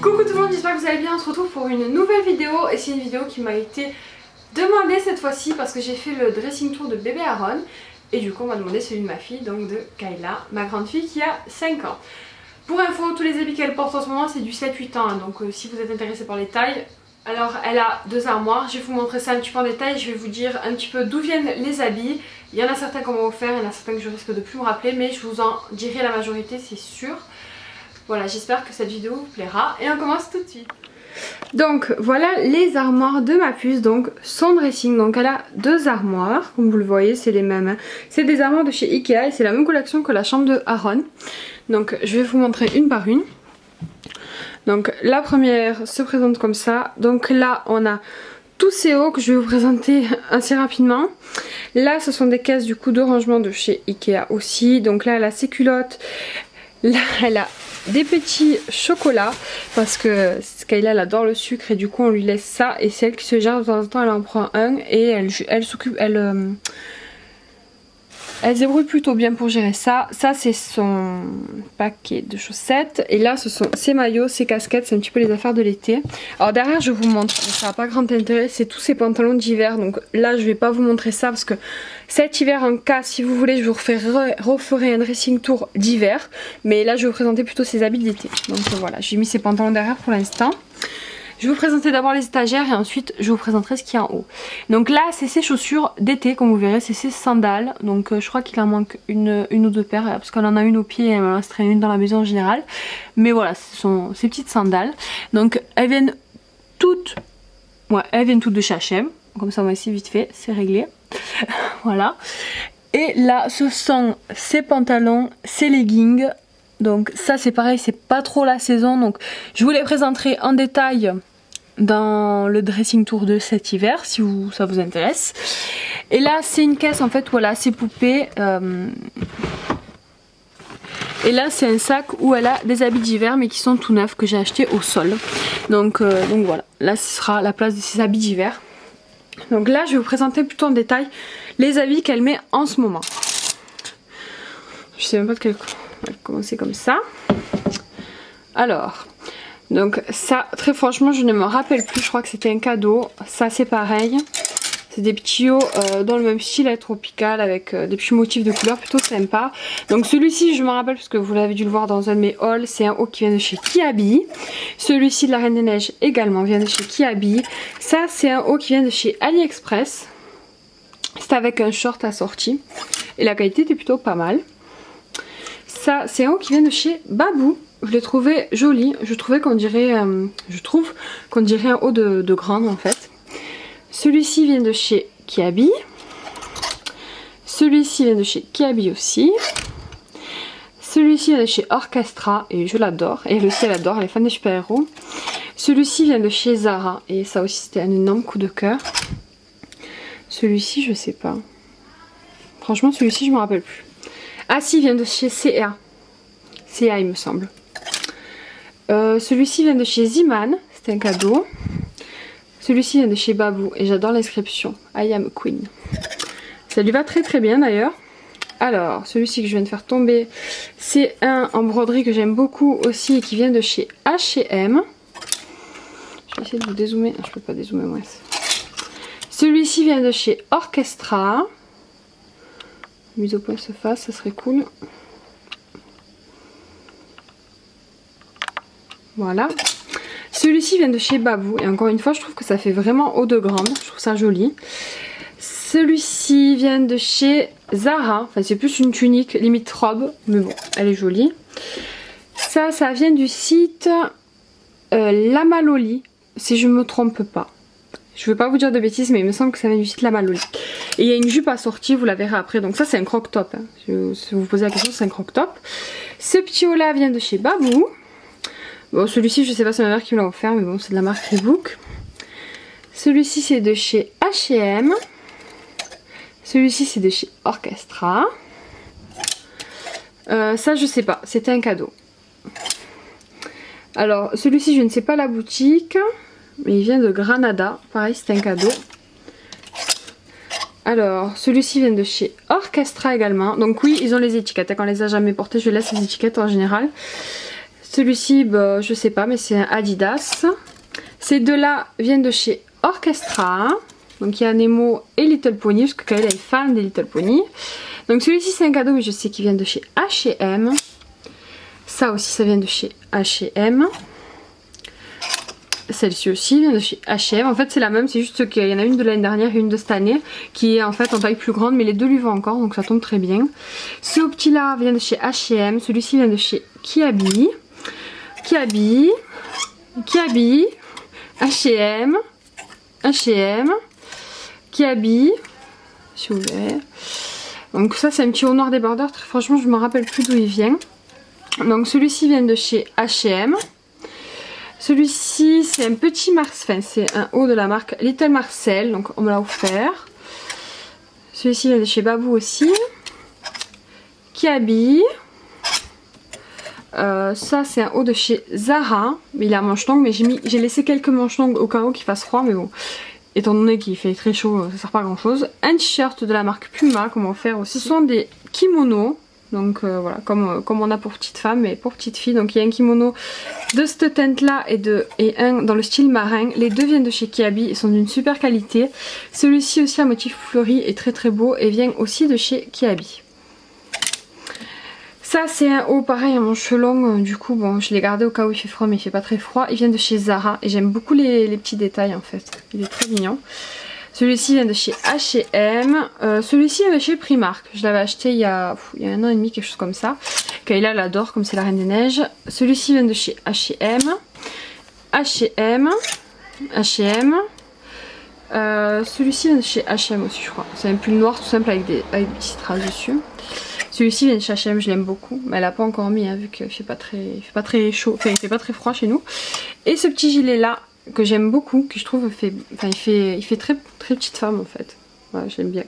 Coucou tout le monde, j'espère que vous allez bien. On se retrouve pour une nouvelle vidéo et c'est une vidéo qui m'a été demandée cette fois-ci parce que j'ai fait le dressing tour de bébé Aaron et du coup on m'a demandé celui de ma fille, donc de Kayla, ma grande fille qui a 5 ans. Pour info, tous les habits qu'elle porte en ce moment c'est du 7-8 ans, donc si vous êtes intéressé par les tailles, alors elle a 2 armoires, je vais vous montrer ça un petit peu en détail, je vais vous dire un petit peu d'où viennent les habits. Il y en a certains qu'on m'a offert, il y en a certains que je risque de plus me rappeler, mais je vous en dirai la majorité, c'est sûr. Voilà, j'espère que cette vidéo vous plaira et on commence tout de suite. Donc voilà les armoires de ma puce, donc son dressing. Donc elle a 2 armoires, comme vous le voyez c'est les mêmes, hein. C'est des armoires de chez Ikea et c'est la même collection que la chambre de Aaron. Donc je vais vous montrer une par une. Donc la première se présente comme ça. Donc là on a tous ces hauts que je vais vous présenter assez rapidement. Là ce sont des caisses du coup de rangement de chez Ikea aussi. Donc là elle a ses culottes. Là elle a des petits chocolats parce que Kayla elle adore le sucre et du coup on lui laisse ça et c'est elle qui se gère de temps en temps, elle en prend un et elle s'occupe, elle se débrouille plutôt bien pour gérer ça. Ça c'est son paquet de chaussettes et là ce sont ses maillots, ses casquettes, c'est un petit peu les affaires de l'été. Alors derrière je vous montre, ça n'a pas grand intérêt, c'est tous ses pantalons d'hiver, donc là je vais pas vous montrer ça parce que cet hiver en cas si vous voulez je vous referai un dressing tour d'hiver, mais là je vais vous présenter plutôt ses habits d'été. Donc voilà, j'ai mis ses pantalons derrière pour l'instant. Je vais vous présenter d'abord les étagères et ensuite je vous présenterai ce qu'il y a en haut. Donc là c'est ses chaussures d'été comme vous verrez, c'est ses sandales. Donc je crois qu'il en manque une ou deux paires parce qu'on en a une au pied et elle m'en resterait une dans la maison en général. Mais voilà, ce sont ces petites sandales. Donc elles viennent toutes, de chez H&M. Comme ça moi ici vite fait, c'est réglé. Voilà. Et là ce sont ses pantalons, ses leggings. Donc ça c'est pareil, c'est pas trop la saison, donc je vous les présenterai en détail dans le dressing tour de cet hiver si ça vous intéresse. Et là c'est une caisse en fait, voilà, c'est poupées. Et là c'est un sac où elle a des habits d'hiver mais qui sont tout neufs que j'ai acheté au sol. Donc voilà, là ce sera la place de ses habits d'hiver. Donc là je vais vous présenter plutôt en détail les habits qu'elle met en ce moment. Je sais même pas de quel... On va commencer comme ça. Alors, donc ça, très franchement, je ne me rappelle plus. Je crois que c'était un cadeau. Ça, c'est pareil. C'est des petits hauts dans le même style, tropical, avec des petits motifs de couleurs plutôt sympa. Donc celui-ci, je me rappelle parce que vous l'avez dû le voir dans un de mes hauls. C'est un haut qui vient de chez Kiabi. Celui-ci de la Reine des Neiges également vient de chez Kiabi. Ça, c'est un haut qui vient de chez AliExpress. C'est avec un short assorti. Et la qualité était plutôt pas mal. Ça c'est un haut qui vient de chez Babou. Je l'ai trouvé joli. Je trouve qu'on dirait un haut de grande en fait. Celui-ci vient de chez Kiabi. Celui-ci vient de chez Kiabi aussi. Celui-ci vient de chez Orchestra et je l'adore. Et elle aussi elle adore, elle est fan des super-héros. Celui-ci vient de chez Zara et ça aussi c'était un énorme coup de cœur. Celui-ci je sais pas. Franchement celui-ci je me rappelle plus. Ah si, il vient de chez CA. CA il me semble. Celui-ci vient de chez Ziman, c'était un cadeau. Celui-ci vient de chez Babou et j'adore l'inscription I am queen. Ça lui va très très bien d'ailleurs. Alors celui-ci que je viens de faire tomber, c'est un en broderie que j'aime beaucoup aussi et qui vient de chez H&M. Je vais essayer de vous dézoomer. Je peux pas dézoomer moi. Celui-ci vient de chez Orchestra. Mise au point se fasse, ça serait cool. Voilà. Celui-ci vient de chez Babou. Et encore une fois, je trouve que ça fait vraiment haut de grande. Je trouve ça joli. Celui-ci vient de chez Zara. Enfin, c'est plus une tunique, limite robe. Mais bon, elle est jolie. Ça vient du site La Maloli. Si je ne me trompe pas. Je ne vais pas vous dire de bêtises, mais il me semble que ça vient du site La Maloli. Et il y a une jupe assortie, vous la verrez après. Donc ça c'est un croc-top. Hein. Si vous vous posez la question, c'est un croc-top. Ce petit haut là vient de chez Babou. Bon celui-ci je sais pas si c'est ma mère qui me l'a offert, mais bon c'est de la marque Reebok. Celui-ci c'est de chez H&M. Celui-ci c'est de chez Orchestra. Ça je sais pas, c'était un cadeau. Alors celui-ci je ne sais pas la boutique. Mais il vient de Granada, pareil c'est un cadeau. Alors celui-ci vient de chez Orchestra également. Donc oui ils ont les étiquettes, quand on les a jamais portées je laisse les étiquettes en général. Celui-ci, bah, je sais pas, mais c'est un Adidas. Ces deux-là viennent de chez Orchestra. Donc il y a Nemo et Little Pony, parce que Kyle est fan des Little Pony. Donc celui-ci c'est un cadeau, mais je sais qu'il vient de chez H&M. Ça aussi, ça vient de chez H&M. Celle-ci aussi vient de chez H&M. En fait c'est la même, c'est juste qu'il y en a une de l'année dernière et une de cette année qui est en fait en taille plus grande, mais les deux lui vont encore, donc ça tombe très bien. Ce petit là vient de chez H&M, celui-ci vient de chez Kiabi. Kiabi, H&M, H&M, Kiabi, si vous voulez. Donc ça c'est un petit haut noir débardeur, franchement je me rappelle plus d'où il vient. Donc celui-ci vient de chez H&M. Celui-ci c'est un petit Marcel, enfin c'est un haut de la marque Little Marcel, donc on me l'a offert. Celui-ci vient de chez Babou aussi. Kiabi. Ça c'est un haut de chez Zara, mais il a manche longue, mais j'ai laissé quelques manches longues au cas où qu'il fasse froid, mais bon, étant donné qu'il fait très chaud, ça sert pas à grand chose. Un t-shirt de la marque Puma qu'on m'a offert aussi. Ce sont des kimonos, donc voilà, comme on a pour petite femme, mais pour petite fille. Donc il y a un kimono de cette teinte là et un dans le style marin. Les deux viennent de chez Kiabi et sont d'une super qualité. Celui-ci aussi à motif fleuri est très très beau et vient aussi de chez Kiabi. Ça c'est un haut pareil à manches longues, du coup bon je l'ai gardé au cas où il fait froid, mais il fait pas très froid. Il vient de chez Zara et j'aime beaucoup les petits détails en fait, il est très mignon. Celui-ci vient de chez H&M, celui-ci vient de chez Primark, je l'avais acheté il y a 1 an et demi, quelque chose comme ça. Kayla l'adore comme c'est la Reine des Neiges. Celui-ci vient de chez H&M, H&M, H&M. Celui-ci vient de chez H&M aussi je crois, c'est un pull noir tout simple avec des petits strass dessus. Celui-ci vient de chez H&M, je l'aime beaucoup, mais elle n'a pas encore mis hein, vu qu'il fait pas très chaud, enfin il fait pas très froid chez nous. Et ce petit gilet là que j'aime beaucoup, que je trouve il fait très petite femme en fait. Ouais, je l'aime bien.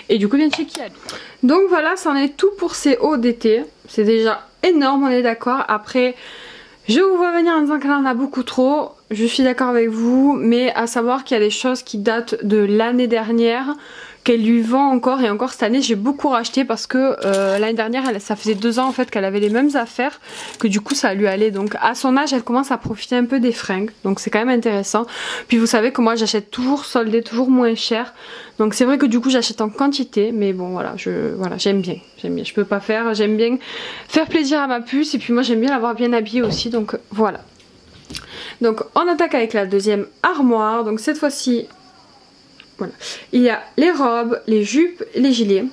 Et du coup il vient de chez Kiabi. Donc voilà, c'en est tout pour ces hauts d'été. C'est déjà énorme, on est d'accord. Après, je vous vois venir en disant qu'elle en a beaucoup trop. Je suis d'accord avec vous, mais à savoir qu'il y a des choses qui datent de l'année dernière, qu'elle lui vend encore, et encore cette année j'ai beaucoup racheté parce que l'année dernière ça faisait 2 ans en fait qu'elle avait les mêmes affaires, que du coup ça lui allait. Donc à son âge elle commence à profiter un peu des fringues, donc c'est quand même intéressant. Puis vous savez que moi j'achète toujours soldé, toujours moins cher, donc c'est vrai que du coup j'achète en quantité, mais bon voilà, j'aime bien, je peux pas faire, j'aime bien faire plaisir à ma puce, et puis moi j'aime bien l'avoir bien habillée aussi, donc voilà. Donc on attaque avec la deuxième armoire. Donc cette fois-ci, voilà, il y a les robes, les jupes, les gilets.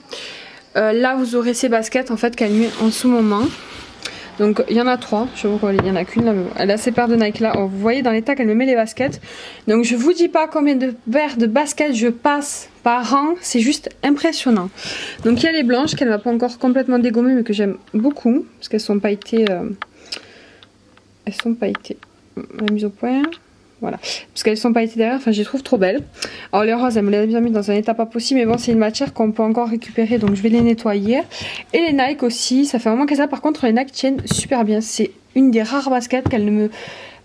Là vous aurez ces baskets en fait qu'elle met en ce moment. Donc il y en a 3, je vois qu'il y en a qu'une là, elle a ces paires de Nike là. Oh, vous voyez dans l'état qu'elle me met les baskets. Donc je vous dis pas combien de paires de baskets je passe par an, c'est juste impressionnant. Donc il y a les blanches qu'elle va pas encore complètement dégommer, mais que j'aime beaucoup parce qu'elles sont pailletées. Elles sont pailletées. La mise au point, voilà, parce qu'elles sont pailletées derrière, enfin je les trouve trop belles. Alors les roses, elle me les a bien mis dans un état pas possible, mais bon c'est une matière qu'on peut encore récupérer, donc je vais les nettoyer. Et les Nike aussi, ça fait vraiment que ça. Par contre les Nike tiennent super bien, c'est une des rares baskets qu'elle ne me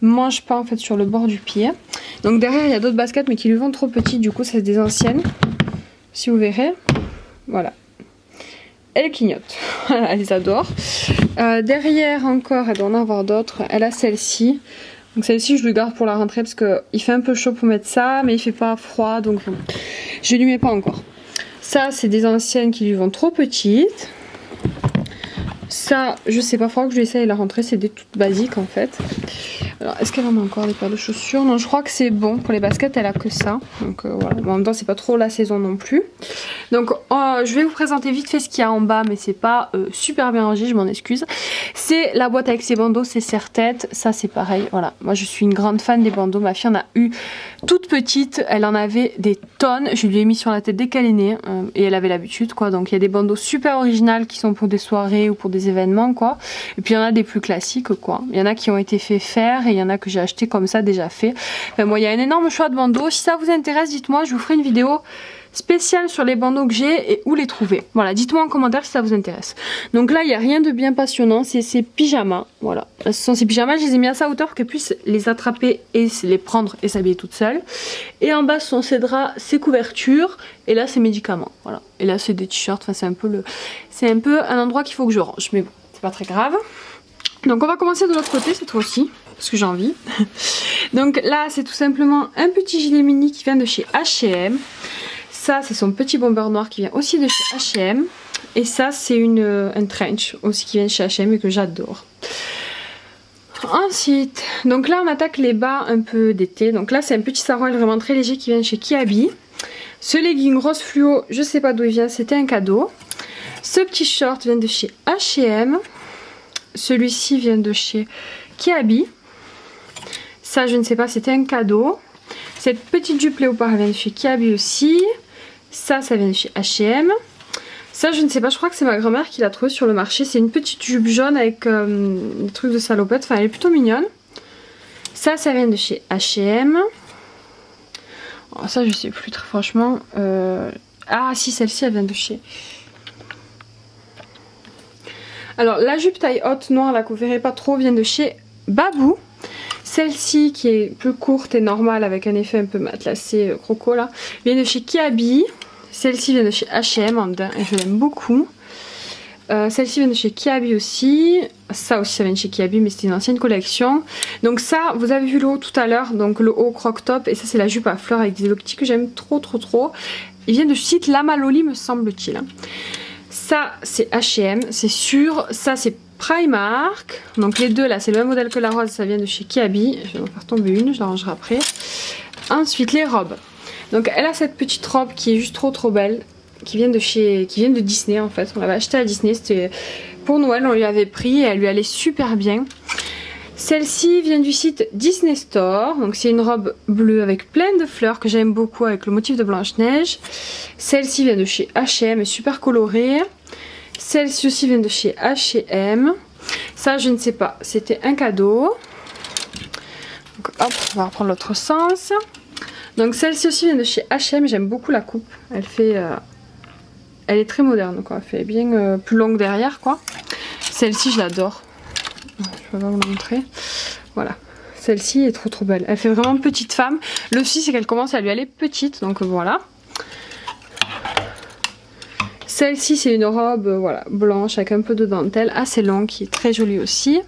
mange pas en fait sur le bord du pied. Donc derrière il y a d'autres baskets mais qui lui vont trop petites, du coup c'est des anciennes, si vous verrez, voilà. Elle clignote, elle les adore. Derrière encore, elle doit en avoir d'autres, elle a celle-ci. Donc celle-ci je lui garde pour la rentrée parce qu'il fait un peu chaud pour mettre ça, mais il fait pas froid, donc je lui mets pas encore. Ça c'est des anciennes qui lui vont trop petites. Ça je sais pas, faudra que je lui essaye la rentrée, c'est des toutes basiques en fait. Alors est-ce qu'elle en a encore des paires de chaussures? Non, je crois que c'est bon pour les baskets, elle a que ça. Donc voilà, en même temps c'est pas trop la saison non plus. Donc je vais vous présenter vite fait ce qu'il y a en bas, mais c'est pas super bien rangé, je m'en excuse. C'est la boîte avec ses bandeaux, ses serre-têtes, ça c'est pareil. Voilà, moi je suis une grande fan des bandeaux, ma fille en a eu toute petite, elle en avait des tonnes. Je lui ai mis sur la tête dès qu'elle est née et elle avait l'habitude quoi. Donc il y a des bandeaux super originales qui sont pour des soirées ou pour des événements quoi. Et puis il y en a des plus classiques quoi. Il y en a qui ont été faits faire et il y en a que j'ai acheté comme ça déjà fait. Enfin, moi il y a un énorme choix de bandeaux. Si ça vous intéresse, dites-moi, je vous ferai une vidéo spéciale sur les bandeaux que j'ai et où les trouver. Voilà, dites-moi en commentaire si ça vous intéresse. Donc là il n'y a rien de bien passionnant, c'est ces pyjamas. Voilà, ce sont ces pyjamas, je les ai mis à sa hauteur pour qu'elle puisse les attraper et les prendre et s'habiller toute seule. Et en bas ce sont ces draps, ces couvertures, et là c'est médicaments. Voilà, et là c'est des t-shirts, enfin c'est un peu un endroit qu'il faut que je range, mais bon, c'est pas très grave. Donc on va commencer de l'autre côté cette fois-ci, parce que j'ai envie. Donc là c'est tout simplement un petit gilet mini qui vient de chez H&M. Ça c'est son petit bomber noir qui vient aussi de chez H&M. Et ça c'est un trench aussi qui vient de chez H&M et que j'adore. Ensuite, donc là on attaque les bas un peu d'été. Donc là c'est un petit sarouel vraiment très léger qui vient de chez Kiabi. Ce legging rose fluo, je sais pas d'où il vient, c'était un cadeau. Ce petit short vient de chez H&M. Celui-ci vient de chez Kiabi. Ça je ne sais pas, c'était un cadeau. Cette petite jupe léopard vient de chez Kiabi aussi. Ça vient de chez H&M. Ça je ne sais pas, je crois que c'est ma grand-mère qui l'a trouvé sur le marché. C'est une petite jupe jaune avec des trucs de salopette. Enfin elle est plutôt mignonne. Ça vient de chez H&M. Oh, ça je sais plus très franchement. Ah si, celle-ci elle vient de chez... Alors la jupe taille haute noire là que vous verrez pas trop vient de chez Babou. Celle-ci qui est plus courte et normale avec un effet un peu matelassé croco là vient de chez Kiabi. Celle-ci vient de chez H&M en daim et je l'aime beaucoup. Celle-ci vient de chez Kiabi aussi. Ça aussi ça vient de chez Kiabi mais c'était une ancienne collection. Donc ça vous avez vu le haut tout à l'heure, donc le haut croc top, et ça c'est la jupe à fleurs avec des éloquetis que j'aime trop. Il vient de site Lamaloli me semble-t-il. Ça c'est H&M, c'est sûr. Ça c'est Primark. Donc les deux là c'est le même modèle que la rose, ça vient de chez Kiabi. Je vais en faire tomber une, je l'arrangerai après. Ensuite les robes. Donc elle a cette petite robe qui est juste trop belle, qui vient de Disney en fait. On l'avait acheté à Disney, c'était pour Noël, on lui avait pris et elle lui allait super bien. Celle-ci vient du site Disney Store, donc c'est une robe bleue avec plein de fleurs que j'aime beaucoup avec le motif de Blanche-Neige. Celle-ci vient de chez H&M, super colorée. Celle-ci aussi vient de chez H&M. Ça je ne sais pas, c'était un cadeau. Donc hop, on va reprendre l'autre sens. Donc celle-ci aussi vient de chez H&M, j'aime beaucoup la coupe. Elle fait, elle est très moderne quoi, elle fait bien plus longue derrière quoi. Celle-ci je l'adore. Je vais vous la montrer. Voilà. Celle-ci est trop belle. Elle fait vraiment petite femme. Le souci c'est qu'elle commence à lui aller petite. Donc voilà. Celle-ci c'est une robe voilà, blanche avec un peu de dentelle. Assez longue qui est très jolie aussi.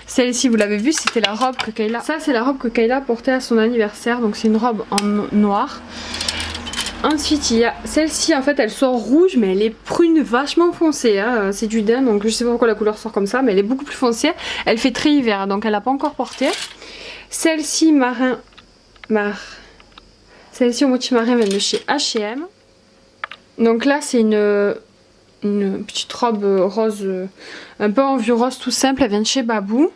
Celle-ci vous l'avez vu, c'était la robe que Kayla... Ça c'est la robe que Kayla portait à son anniversaire. Donc c'est une robe en noir. Ensuite il y a celle-ci, en fait elle sort rouge mais elle est prune vachement foncée hein. C'est du daim donc je sais pas pourquoi la couleur sort comme ça, mais elle est beaucoup plus foncée. Elle fait très hiver donc elle n'a pas encore porté. Celle-ci celle-ci au motif marin vient de chez H&M. Donc là c'est une petite robe rose, un peu en vieux rose tout simple, elle vient de chez Babou.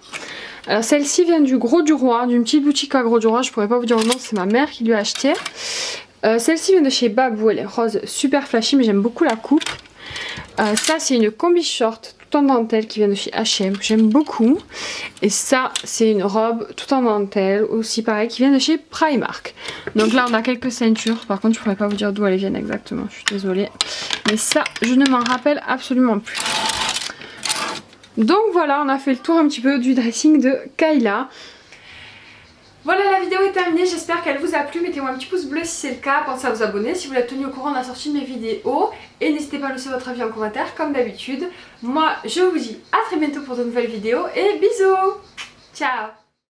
Alors celle-ci vient du Gros du Roi, d'une petite boutique à Gros du Roi, je pourrais pas vous dire le nom, c'est ma mère qui lui a acheté. Celle-ci vient de chez Babou, elle est rose super flashy mais j'aime beaucoup la coupe. Ça c'est une combi short tout en dentelle qui vient de chez H&M, j'aime beaucoup. Et ça c'est une robe tout en dentelle aussi pareil qui vient de chez Primark. Donc là on a quelques ceintures, par contre je pourrais pas vous dire d'où elles viennent exactement, je suis désolée. Mais ça je ne m'en rappelle absolument plus. Donc voilà, on a fait le tour un petit peu du dressing de Kayla. Voilà, la vidéo est terminée, j'espère qu'elle vous a plu. Mettez-moi un petit pouce bleu si c'est le cas, pensez à vous abonner si vous l'êtes tenu au courant de la sortie de mes vidéos. Et n'hésitez pas à laisser votre avis en commentaire comme d'habitude. Moi je vous dis à très bientôt pour de nouvelles vidéos et bisous. Ciao.